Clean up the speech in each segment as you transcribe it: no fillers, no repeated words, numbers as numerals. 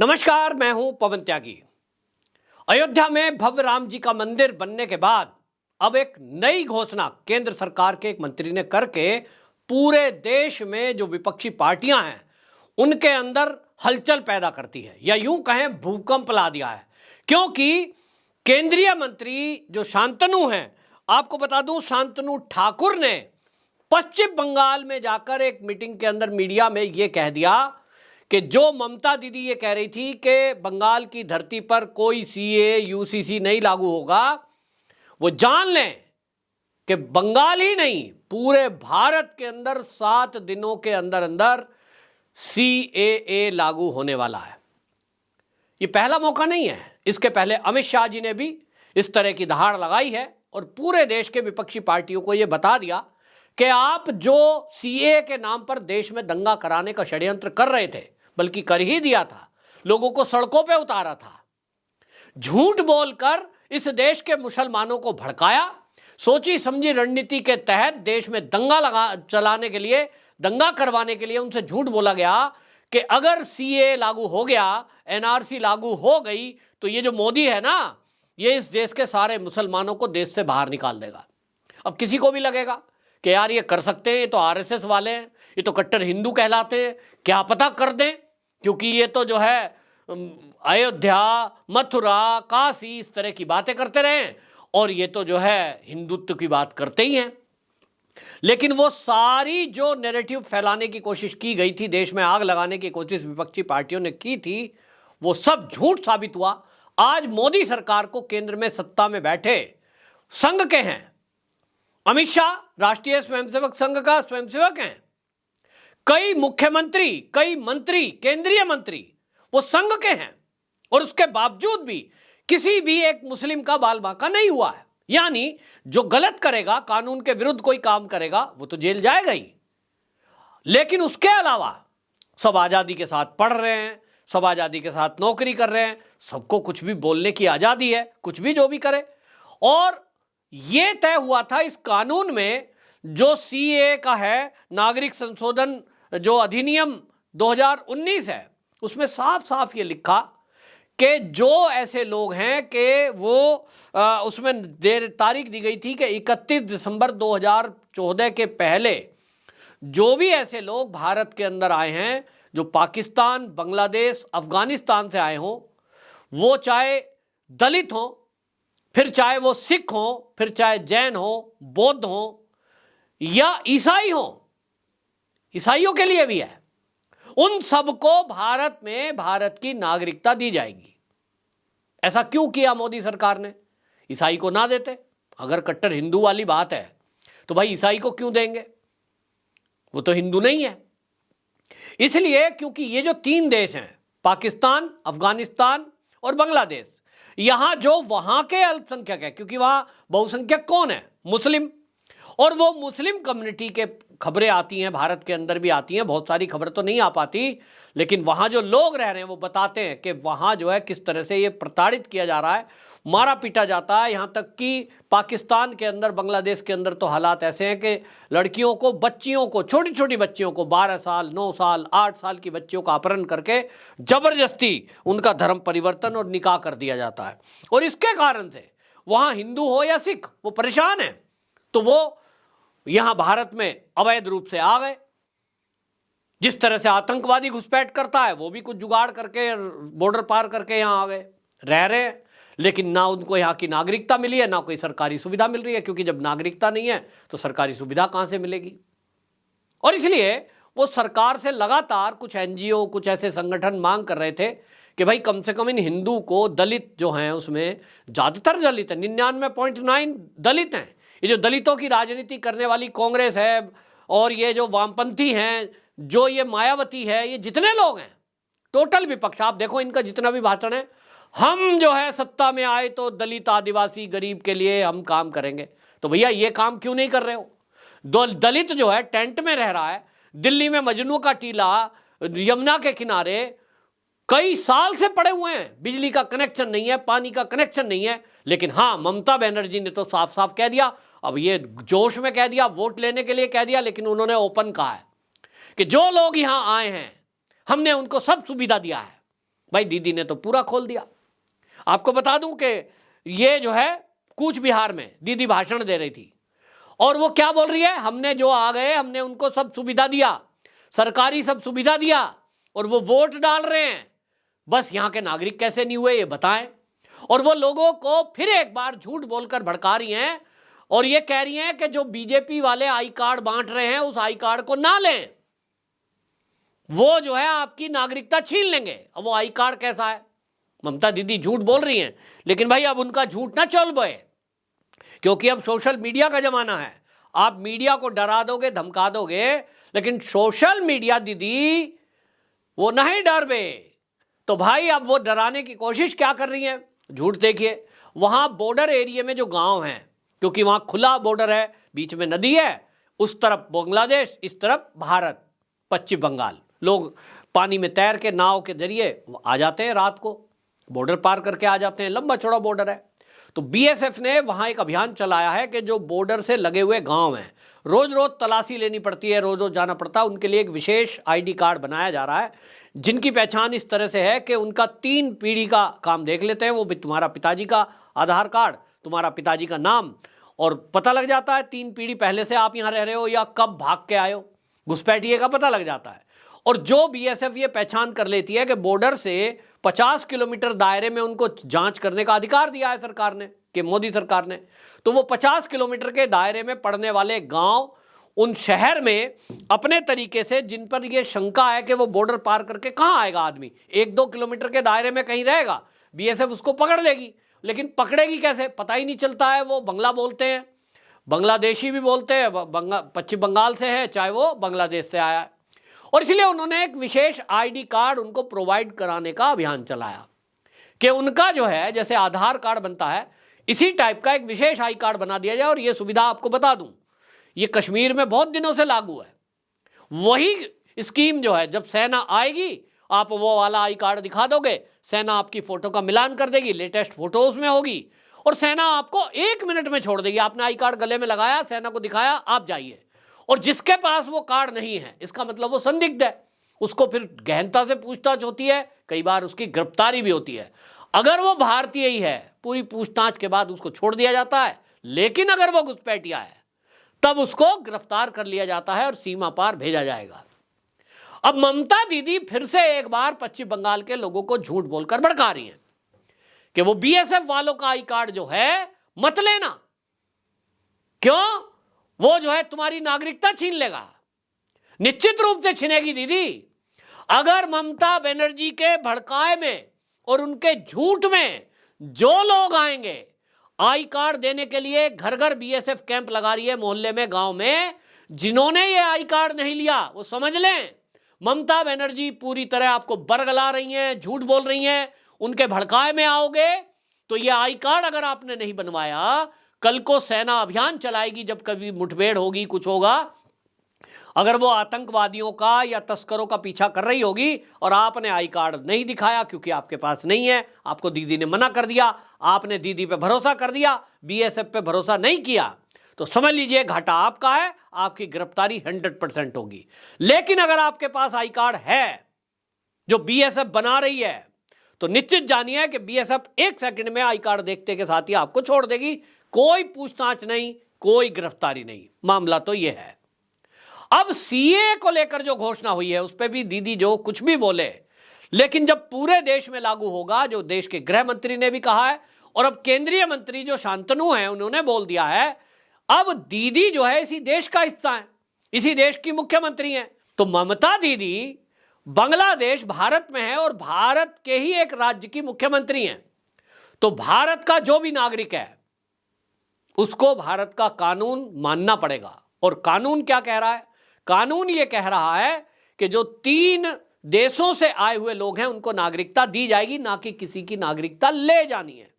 नमस्कार, मैं हूं पवन त्यागी। अयोध्या में भव्य राम जी का मंदिर बनने के बाद अब एक नई घोषणा केंद्र सरकार के एक मंत्री ने करके पूरे देश में जो विपक्षी पार्टियां हैं उनके अंदर हलचल पैदा करती है, या यूं कहें भूकंप ला दिया है। क्योंकि केंद्रीय मंत्री जो शांतनु हैं, आपको बता दूं, शांतनु ठाकुर ने पश्चिम बंगाल में जाकर एक मीटिंग के अंदर मीडिया में यह कह दिया कि जो ममता दीदी ये कह रही थी कि बंगाल की धरती पर कोई सीए यूसीसी नहीं लागू होगा, वो जान लें कि बंगाल ही नहीं पूरे भारत के अंदर 7 दिनों के अंदर अंदर सीएए लागू होने वाला है। ये पहला मौका नहीं है। इसके पहले अमित शाह जी ने भी इस तरह की दहाड़ लगाई है और पूरे देश के विपक्षी पार्टियों को यह बता दिया कि आप जो सीएए के नाम पर देश में दंगा कराने का षड्यंत्र कर रहे थे, बल्कि कर ही दिया था, लोगों को सड़कों पे उतारा था, झूठ बोलकर इस देश के मुसलमानों को भड़काया, सोची समझी रणनीति के तहत देश में दंगा चलाने के लिए, दंगा करवाने के लिए उनसे झूठ बोला गया कि अगर सीए लागू हो गया, एनआरसी लागू हो गई, तो ये जो मोदी है ना, ये इस देश के सारे मुसलमानों को देश से बाहर निकाल देगा। अब किसी को भी लगेगा कि यार ये कर सकते हैं, ये तो आरएसएस वाले हैं, ये तो कट्टर हिंदू कहलाते हैं, क्या पता कर दें, क्योंकि ये तो जो है अयोध्या, मथुरा, काशी इस तरह की बातें करते रहे और ये तो जो है हिंदुत्व की बात करते ही हैं। लेकिन वो सारी जो नैरेटिव फैलाने की कोशिश की गई थी, देश में आग लगाने की कोशिश विपक्षी पार्टियों ने की थी, वो सब झूठ साबित हुआ। आज मोदी सरकार को केंद्र में सत्ता में बैठे संघ के हैं, अमित शाह राष्ट्रीय स्वयंसेवक संघ का स्वयंसेवक हैं, कई मुख्यमंत्री, कई मंत्री, केंद्रीय मंत्री वो संघ के हैं, और उसके बावजूद भी किसी भी एक मुस्लिम का बाल बांका नहीं हुआ है। यानी जो गलत करेगा, कानून के विरुद्ध कोई काम करेगा, वो तो जेल जाएगा ही। लेकिन उसके अलावा सब आजादी के साथ पढ़ रहे हैं, सब आजादी के साथ नौकरी कर रहे हैं, सबको कुछ भी बोलने की आजादी है, कुछ भी जो भी करे। और यह तय हुआ था इस कानून में जो सीए का है, नागरिक संशोधन जो अधिनियम 2019 है, उसमें साफ साफ ये लिखा कि जो ऐसे लोग हैं कि वो उसमें तारीख दी गई थी कि 31 दिसंबर 2014 के पहले जो भी ऐसे लोग भारत के अंदर आए हैं, जो पाकिस्तान, बांग्लादेश, अफगानिस्तान से आए हों, वो चाहे दलित हों, फिर चाहे वो सिख हों, फिर चाहे जैन हों, बौद्ध हों या ईसाई हों, ईसाइयों के लिए भी है, उन सबको भारत में भारत की नागरिकता दी जाएगी। ऐसा क्यों किया मोदी सरकार ने? ईसाई को ना देते? अगर कट्टर हिंदू वाली बात है तो भाई ईसाई को क्यों देंगे? वो तो हिंदू नहीं है। इसलिए क्योंकि ये जो 3 देश हैं, पाकिस्तान, अफगानिस्तान और बांग्लादेश, यहां जो वहां के अल्पसंख्यक है, क्योंकि वहां बहुसंख्यक कौन है? मुस्लिम। और वो मुस्लिम कम्युनिटी के खबरें आती हैं, भारत के अंदर भी आती हैं, बहुत सारी खबर तो नहीं आ पाती, लेकिन वहाँ जो लोग रह रहे हैं वो बताते हैं कि वहाँ जो है किस तरह से ये प्रताड़ित किया जा रहा है, मारा पीटा जाता है। यहाँ तक कि पाकिस्तान के अंदर, बांग्लादेश के अंदर तो हालात ऐसे हैं कि लड़कियों को, बच्चियों को, छोटी छोटी बच्चियों को 12 साल, 9 साल, 8 साल की बच्चियों का अपहरण करके जबरदस्ती उनका धर्म परिवर्तन और निकाह कर दिया जाता है। और इसके कारण से वहाँ हिंदू हो या सिख, वो परेशान है। तो वो यहां भारत में अवैध रूप से आ गए। जिस तरह से आतंकवादी घुसपैठ करता है, वो भी कुछ जुगाड़ करके बॉर्डर पार करके यहां आ गए, रह रहे हैं। लेकिन ना उनको यहां की नागरिकता मिली है, ना कोई सरकारी सुविधा मिल रही है, क्योंकि जब नागरिकता नहीं है तो सरकारी सुविधा कहां से मिलेगी। और इसलिए वो सरकार से लगातार कुछ एनजीओ, कुछ ऐसे संगठन मांग कर रहे थे कि भाई कम से कम इन हिंदू को, दलित जो हैं उसमें ज्यादातर दलित है, 99.9 दलित हैं। ये जो दलितों की राजनीति करने वाली कांग्रेस है और ये जो वामपंथी हैं, जो ये मायावती है, ये जितने लोग हैं, टोटल विपक्ष, आप देखो इनका जितना भी भाषण है, हम जो है सत्ता में आए तो दलित, आदिवासी, गरीब के लिए हम काम करेंगे। तो भैया ये काम क्यों नहीं कर रहे हो? दलित जो है टेंट में रह रहा है, दिल्ली में मजनू का टीला, यमुना के किनारे कई साल से पड़े हुए हैं, बिजली का कनेक्शन नहीं है, पानी का कनेक्शन नहीं है। लेकिन हाँ, ममता बनर्जी ने तो साफ साफ कह दिया, अब ये जोश में कह दिया, वोट लेने के लिए कह दिया, लेकिन उन्होंने ओपन कहा है कि जो लोग यहां आए हैं हमने उनको सब सुविधा दिया है, भाई दीदी ने तो पूरा खोल दिया। आपको बता दूं कि ये जो है कूच बिहार में दीदी भाषण दे रही थी और वो क्या बोल रही है, हमने जो आ गए हमने उनको सब सुविधा दिया, सरकारी सब सुविधा दिया और वो वोट डाल रहे हैं, बस यहां के नागरिक कैसे नहीं हुए ये बताएं। और वो लोगों को फिर एक बार झूठ बोलकर भड़का रही हैं और ये कह रही हैं कि जो बीजेपी वाले आई कार्ड बांट रहे हैं उस आई कार्ड को ना लें, वो जो है आपकी नागरिकता छीन लेंगे। अब वो आई कार्ड कैसा है, ममता दीदी झूठ बोल रही हैं, लेकिन भाई अब उनका झूठ ना चल बे, क्योंकि अब सोशल मीडिया का जमाना है। आप मीडिया को डरा दोगे, धमका दोगे, लेकिन सोशल मीडिया दीदी वो नहीं डर बे। तो भाई अब वो डराने की कोशिश क्या कर रही है, झूठ देखिए। वहां बॉर्डर एरिया में जो गांव हैं, क्योंकि वहां खुला बॉर्डर है, बीच में नदी है, उस तरफ बांग्लादेश, इस तरफ भारत, पश्चिम बंगाल, लोग पानी में तैर के नाव के जरिए आ जाते हैं, रात को बॉर्डर पार करके आ जाते हैं, लंबा चौड़ा बॉर्डर है। तो बीएसएफ ने वहां एक अभियान चलाया है कि जो बॉर्डर से लगे हुए गांव हैं, रोज रोज तलाशी लेनी पड़ती है, रोज रोज जाना पड़ता है, उनके लिए एक विशेष आईडी कार्ड बनाया जा रहा है, जिनकी पहचान इस तरह से है कि उनका 3 पीढ़ी का काम देख लेते हैं। वो भी तुम्हारा पिताजी का आधार कार्ड, तुम्हारा पिताजी का नाम, और पता लग जाता है 3 पीढ़ी पहले से आप यहाँ रह रहे हो या कब भाग के आए हो, घुसपैठिए का पता लग जाता है। और जो बीएसएफ ये पहचान कर लेती है कि बॉर्डर से 50 किलोमीटर दायरे में उनको जांच करने का अधिकार दिया है सरकार ने, कि मोदी सरकार ने, तो वो 50 किलोमीटर के दायरे में पड़ने वाले गांव, उन शहर में अपने तरीके से, जिन पर ये शंका है कि वो बॉर्डर पार करके कहां आएगा आदमी, 1-2 किलोमीटर के दायरे में कहीं रहेगा, बीएसएफ उसको पकड़ लेगी। लेकिन पकड़ेगी कैसे, पता ही नहीं चलता है। वो बंगला बोलते हैं, बांग्लादेशी भी बोलते हैं, पश्चिम बंगाल से है, चाहे वो बांग्लादेश से आया है, और इसलिए उन्होंने एक विशेष आईडी कार्ड उनको प्रोवाइड कराने का अभियान चलाया कि उनका जो है, जैसे आधार कार्ड बनता है, इसी टाइप का एक विशेष आई कार्ड बना दिया जाए। और ये सुविधा आपको बता दूं, ये कश्मीर में बहुत दिनों से लागू है। वही स्कीम जो है, जब सेना आएगी आप वो वाला आई कार्ड दिखा दोगे, सेना आपकी फोटो का मिलान कर देगी, लेटेस्ट फोटो उसमें होगी, और सेना आपको 1 मिनट में छोड़ देगी। आपने आई कार्ड गले में लगाया, सेना को दिखाया, आप जाइए। और जिसके पास वो कार्ड नहीं है, इसका मतलब वो संदिग्ध है, उसको फिर गहनता से पूछताछ होती है, कई बार उसकी गिरफ्तारी भी होती है। अगर वो भारतीय ही है, पूरी पूछताछ के बाद उसको छोड़ दिया जाता है, लेकिन अगर वो घुसपैठिया है तब उसको गिरफ्तार कर लिया जाता है और सीमा पार भेजा जाएगा। अब ममता दीदी फिर से एक बार पश्चिम बंगाल के लोगों को झूठ बोलकर भड़का रही हैं कि वो बीएसएफ वालों का आई कार्ड जो है मत लेना, क्यों, वो जो है तुम्हारी नागरिकता छीन लेगा। निश्चित रूप से छीनेगी दीदी। अगर ममता बनर्जी के भड़काए में और उनके झूठ में जो लोग आएंगे आई कार्ड देने के लिए, घर घर बीएसएफ कैंप लगा रही है मोहल्ले में, गांव में, जिन्होंने ये आई कार्ड नहीं लिया वो समझ लें ममता बनर्जी पूरी तरह आपको बरगला रही हैं, झूठ बोल रही हैं। उनके भड़काए में आओगे तो ये आई कार्ड अगर आपने नहीं बनवाया, कल को सेना अभियान चलाएगी, जब कभी मुठभेड़ होगी, कुछ होगा, अगर वो आतंकवादियों का या तस्करों का पीछा कर रही होगी और आपने आई कार्ड नहीं दिखाया क्योंकि आपके पास नहीं है, आपको दीदी ने मना कर दिया, आपने दीदी पे भरोसा कर दिया, बीएसएफ पे भरोसा नहीं किया, तो समझ लीजिए घाटा आपका है, आपकी गिरफ्तारी 100% होगी। लेकिन अगर आपके पास आई कार्ड है जो बीएसएफ बना रही है, तो निश्चित जानिए कि बीएसएफ 1 सेकंड में आई कार्ड देखते के साथ ही आपको छोड़ देगी, कोई पूछताछ नहीं, कोई गिरफ्तारी नहीं। मामला तो यह है। अब सीए को लेकर जो घोषणा हुई है उस पर भी दीदी जो कुछ भी बोले, लेकिन जब पूरे देश में लागू होगा, जो देश के गृह मंत्री ने भी कहा है, और अब केंद्रीय मंत्री जो शांतनु हैं उन्होंने बोल दिया है, अब दीदी जो है इसी देश का हिस्सा है, इसी देश की मुख्यमंत्री हैं। तो ममता दीदी बांग्लादेश भारत में है और भारत के ही एक राज्य की मुख्यमंत्री हैं, तो भारत का जो भी नागरिक है उसको भारत का कानून मानना पड़ेगा। और कानून क्या कह रहा है, कानून ये कह रहा है कि जो 3 देशों से आए हुए लोग हैं उनको नागरिकता दी जाएगी, ना कि किसी की नागरिकता ले जानी है।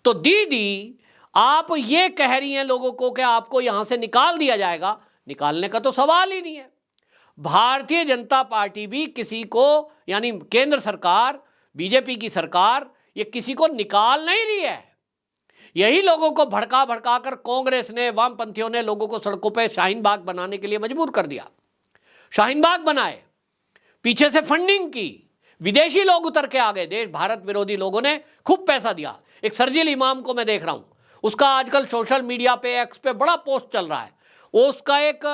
तो दीदी आप ये कह रही हैं लोगों को कि आपको यहां से निकाल दिया जाएगा, निकालने का तो सवाल ही नहीं है। भारतीय जनता पार्टी भी किसी को, यानी केंद्र सरकार, बीजेपी की सरकार, ये किसी को निकाल नहीं रही है। यही लोगों को भड़का भड़का कर कांग्रेस ने, वामपंथियों ने लोगों को सड़कों पे शाहीन बाग बनाने के लिए मजबूर कर दिया। शाहीन बाग बनाए, पीछे से फंडिंग की, विदेशी लोग उतर के आ गए, देश भारत विरोधी लोगों ने खूब पैसा दिया। एक शर्जील इमाम को मैं देख रहा हूं, उसका आजकल सोशल मीडिया पे, एक्स पे बड़ा पोस्ट चल रहा है, उसका एक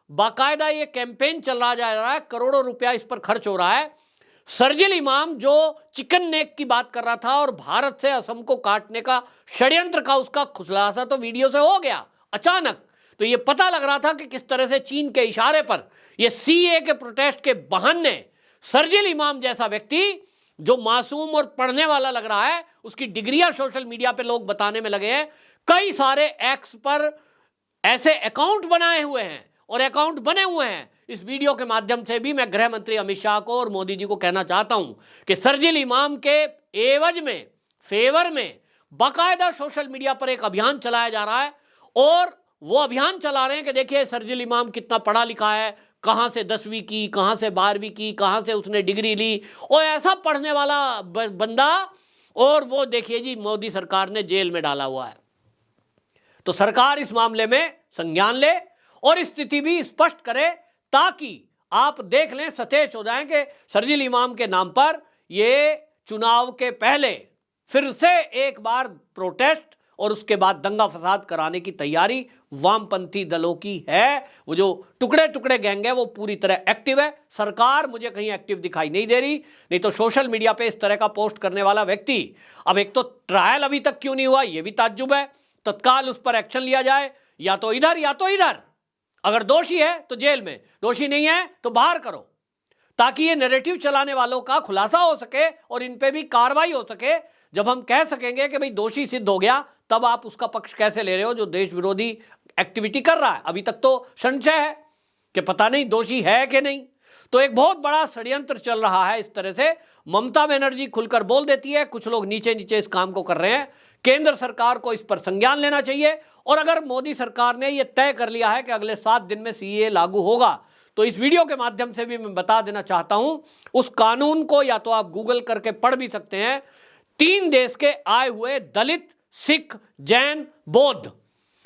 बाकायदा ये कैंपेन चल रहा जा रहा है, करोड़ों रुपया इस पर खर्च हो रहा है। शर्जील इमाम जो चिकन नेक की बात कर रहा था और भारत से असम को काटने का षड्यंत्र का उसका खुलासा तो वीडियो से हो गया अचानक। तो ये पता लग रहा था कि किस तरह से चीन के इशारे पर ये सीए के प्रोटेस्ट के बहाने शर्जील इमाम जैसा व्यक्ति जो मासूम और पढ़ने वाला लग रहा है, उसकी डिग्रियां सोशल मीडिया पे लोग बताने में लगे हैं। कई सारे एक्स पर ऐसे अकाउंट बनाए हुए हैं और अकाउंट बने हुए हैं। इस वीडियो के माध्यम से भी मैं गृह मंत्री अमित शाह को और मोदी जी को कहना चाहता हूं कि शर्जील इमाम के एवज में, फेवर में बाकायदा सोशल मीडिया पर एक अभियान चलाया जा रहा है और वो अभियान चला रहे हैं कि देखिए शर्जील इमाम कितना पढ़ा लिखा है, कहां से 10वीं की, कहां से 12वीं की, कहां से उसने डिग्री ली, और ऐसा पढ़ने वाला बंदा, और वो देखिए जी मोदी सरकार ने जेल में डाला हुआ है। तो सरकार इस मामले में संज्ञान ले और स्थिति भी स्पष्ट करे ताकि आप देख लें, सचेत हो जाएं कि शर्जील इमाम के नाम पर ये चुनाव के पहले फिर से एक बार प्रोटेस्ट और उसके बाद दंगा फसाद कराने की तैयारी वामपंथी दलों की है। वो जो टुकड़े टुकड़े गैंग है वो पूरी तरह एक्टिव है। सरकार मुझे कहीं एक्टिव दिखाई नहीं दे रही, नहीं तो सोशल मीडिया पे इस तरह का पोस्ट करने वाला व्यक्ति, अब एक तो ट्रायल अभी तक क्यों नहीं हुआ ये भी ताज्जुब है, तत्काल उस पर एक्शन लिया जाए, या तो इधर या तो इधर। अगर दोषी है तो जेल में, दोषी नहीं है तो बाहर करो, ताकि ये नैरेटिव चलाने वालों का खुलासा हो सके और इन पे भी कार्रवाई हो सके। जब हम कह सकेंगे कि भाई दोषी सिद्ध हो गया, तब आप उसका पक्ष कैसे ले रहे हो जो देश विरोधी एक्टिविटी कर रहा है। अभी तक तो संशय है कि पता नहीं दोषी है कि नहीं। तो एक बहुत बड़ा षड्यंत्र चल रहा है इस तरह से। ममता बनर्जी खुलकर बोल देती है, कुछ लोग नीचे नीचे इस काम को कर रहे हैं। केंद्र सरकार को इस पर संज्ञान लेना चाहिए, और अगर मोदी सरकार ने यह तय कर लिया है कि अगले 7 दिन में सीए लागू होगा, तो इस वीडियो के माध्यम से भी मैं बता देना चाहता हूं, उस कानून को या तो आप गूगल करके पढ़ भी सकते हैं। 3 देश के आए हुए दलित, सिख, जैन, बौद्ध,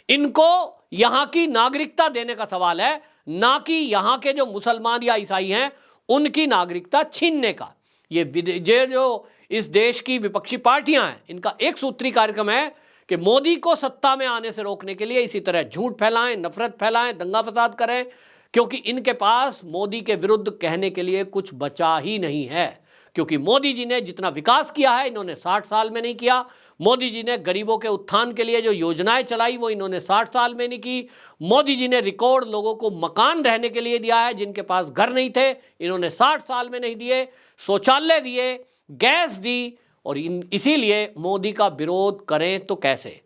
इनको यहां की नागरिकता देने का सवाल है, ना कि यहां के जो मुसलमान या ईसाई हैं उनकी नागरिकता छीनने का। ये जो इस देश की विपक्षी पार्टियां हैं, इनका एक सूत्री कार्यक्रम है कि मोदी को सत्ता में आने से रोकने के लिए इसी तरह झूठ फैलाएं, नफरत फैलाएं, दंगा फसाद करें, क्योंकि इनके पास मोदी के विरुद्ध कहने के लिए कुछ बचा ही नहीं है। क्योंकि मोदी जी ने जितना विकास किया है इन्होंने 60 साल में नहीं किया। मोदी जी ने गरीबों के उत्थान के लिए जो योजनाएं चलाई वो इन्होंने 60 साल में नहीं की। मोदी जी ने रिकॉर्ड लोगों को मकान रहने के लिए दिया है, जिनके पास घर नहीं थे इन्होंने 60 साल में नहीं दिए। शौचालय दिए, गैस दी, और इसीलिए मोदी का विरोध करें तो कैसे।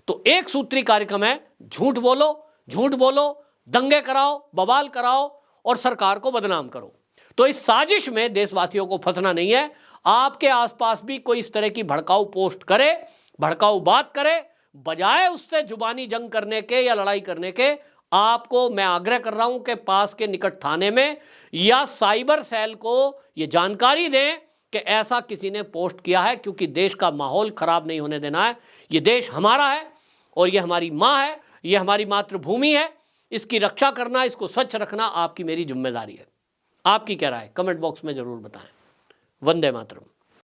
तो एक सूत्री कार्यक्रम है, झूठ बोलो, दंगे कराओ, बवाल कराओ और सरकार को बदनाम करो। तो इस साजिश में देशवासियों को फंसना नहीं है। आपके आसपास भी कोई इस तरह की भड़काऊ पोस्ट करे, भड़काऊ बात करे, बजाय उससे जुबानी जंग करने के या लड़ाई करने के, आपको मैं आग्रह कर रहा हूं कि पास के निकट थाने में या साइबर सेल को ये जानकारी दें कि ऐसा किसी ने पोस्ट किया है, क्योंकि देश का माहौल खराब नहीं होने देना है। ये देश हमारा है और ये हमारी माँ है, ये हमारी मातृभूमि है। इसकी रक्षा करना, इसको स्वच्छ रखना आपकी मेरी जिम्मेदारी है। आपकी क्या राय है? कमेंट बॉक्स में जरूर बताएं। वंदे मातरम।